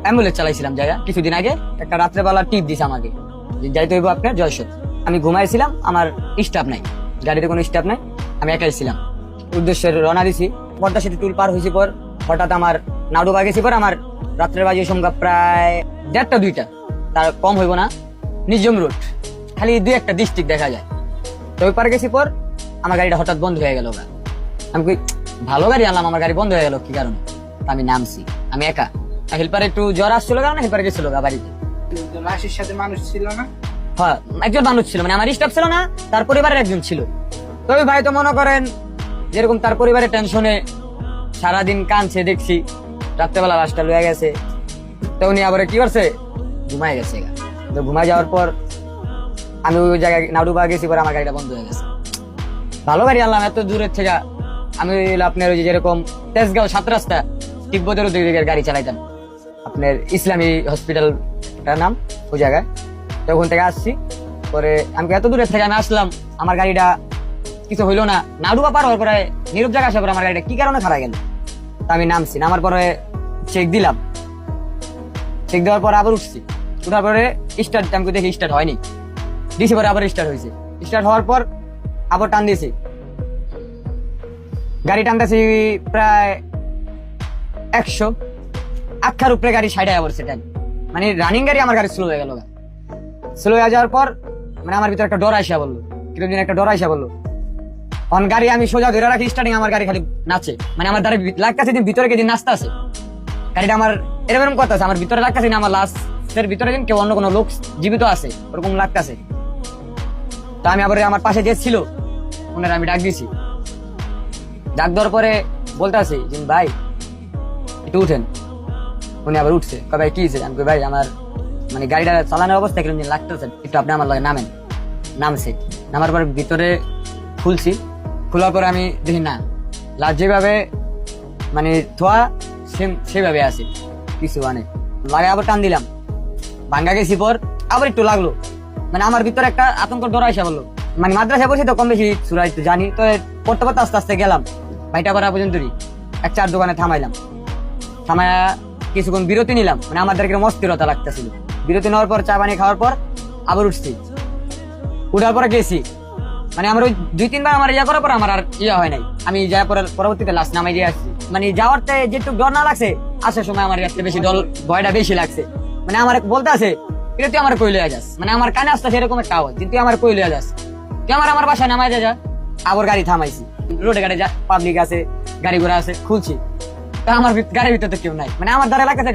Ambulance চালাইছিলাম জায়গা কিছুদিন আগে। একটা রাত্রেবেলা টিপ দিছে আমাকে যে যাইতে হইব আপনার যশোর। আমি ঘুমাইছিলাম, আমার স্টাফ নাই, গাড়িতে কোনো স্টাফ নাই, আমি একাই ছিলাম। উদ্দেশ্যে রওনা দিছি। পদ্মা সেতু টুল পার হয়েছি পর হঠাৎ আমার নাড়ুবা গেছি পর আমার রাত্রের বাজে সংখ্যা প্রায় 1:30 2টা, তার কম হইব না। নিজম রোড, খালি 2-1টা ডিস্ট্রিক্ট দেখা যায়। তো ওই পার গেছি পর আমার গাড়িটা হঠাৎ বন্ধ হয়ে গেল। আমি কই ভালো গাড়ি আনলাম, আমার গাড়ি বন্ধ হয়ে গেল কি কারণে? আমি নামছি, আমি একা। হেল্পার একটু জ্বর আসছিল কারণ হেল্পার গেছিল বাড়িতে। লাশের সাথে মানুষ ছিল না? হ্যাঁ, একজন মানুষ ছিল, মানে আমার স্টাফ ছিল না, তার পরিবারের একজন ছিল। তো ওই ভাই তো মনে করেন যেরকম তার পরিবারের টেনশনে সারাদিন কাঁদছে দেখছি, রাত্রেবেলা লাশটা লয়ে গেছে। তো উনি আবার কি করছে, ঘুমায় গেছে। তো ঘুমায় যাওয়ার পর আমি ওই জায়গায় নাড়ুবা গেছি পরে আমার গাড়িটা বন্ধ হয়ে গেছে। ভালো গাড়ি আনলাম এত দূরের থেকে। আমি আপনার ওই যেরকম তেজগাঁও 7 রাস্তা তিব্বতের দিকের গাড়ি চালাইতাম, আপনার ইসলামী হসপিটালটার নাম ওই জায়গায়। তো ওখান থেকে আসছি পরে আমি এত দূরের থেকে আমি আসলাম, আমার গাড়িটা কিছু হইলো না। নাড়ুবা পার হওয়ার পরে নীরব জায়গা আসার পরে আমার গাড়িটা কি কারণে খারাপ গেল। তা আমি নামছি, নামার পরে চেক দিলাম, চেক দেওয়ার পর আবার উঠছি। উঠার পরে স্টার্ট আমি দেখি স্টার্ট হয়নি, দিছি পরে আবার স্টার্ট হয়েছে। স্টার্ট হওয়ার পর আবার টান দিয়েছি, গাড়ি টানতেছি প্রায় 100 আখার উপরে গাড়ি সাইড হয়ে পড়ছে। মানে রানিং গাড়ি, আমার গাড়ি স্লো হয়ে গেল। স্লো হয়ে যাওয়ার পর মানে আমার ভিতরে একটা ডর আইসা বললো, কিরকম একটা ডর আইসা বললো। অন গাড়ি আমি সোজা ধরে রাখি স্টার্টিং, আমার গাড়ি খালি নাচে, মানে আমার দ্বারা লাগতেছে দিন ভিতরে দিন নাচতে আছে গাড়িটা। আমার এরকম কথা আছে, আমার ভিতরে লাগতেছে না, আমার লাস্টের ভিতরে দিন কেউ অন্য কোনো লোক জীবিত আছে ওরকম লাগতেছে। তো আমি আবার আমার পাশে যে ছিল ওনারা আমি ডাক দিছি। ডাক দেওয়ার পরে বলতে আছি যে ভাই একটু উঠেন। উনি আবার উঠছে, ভাই কি হয়েছে? আমি ভাই আমার মানে গাড়িটা চালানোর অবস্থা কিরকম লাগতেছে, একটু আপনি আমার লগে নামেন। নামছে, নামার পর ভিতরে খুলছি। খোলার পরে আমি দেখি না, লাশ যেভাবে মানে ধোয়া সেভাবে আছে, কিছু মানে লাগে। আবার টান দিলাম, ভাঙ্গা গেছি পর আবার একটু লাগলো। মানে আমার ভিতরে একটা আতঙ্ক ডর আইসা বললো। মানে মাদ্রাসা বসে তো কম বেশি সুরা একটু জানি, তো পড়তে পড়তে আস্তে আস্তে গেলাম ভাইটা পাড়া পর্যন্ত। এক 4 দোকানে থামাইলাম, থামায়া কিছুক্ষণ বিরতি নিলাম, মানে আমাদেরকে অস্থিরতা লাগতেছিল। বিরতি নেওয়ার পর চা পানি খাওয়ার পর আবার উঠছি। উঠার পরে গেছি, মানে আমার ওই 2-3 বার আমার ইয়া করার পর আমার আর ইয়া হয় নাই। আমি যাওয়ার পরে পরবর্তীতে লাশ নামাই দিয়ে আসছি। মানে যাওয়ারতে যেটুকু ডর না লাগছে, আসার সময় আমার একটা বেশি ভয়টা বেশি লাগছে। মানে আমার বলতে আছে এটা তুই আমার কই লইয়া যাস, মানে আমার কানে আসতে সেরকম একটা আওয়াজ, কিন্তু আমার কই লইয়া যাস, তুই আমার বাসায় নামাই যা। আবার গাড়ি থামাইছি, রোডে গাড়ি পাবলিক আছে, গাড়ি ঘোড়া আছে, খুলছি। তা আমার গাড়ির ভিতরে তো কেউ নাই, মানে আমার দ্বারা লাগতেছে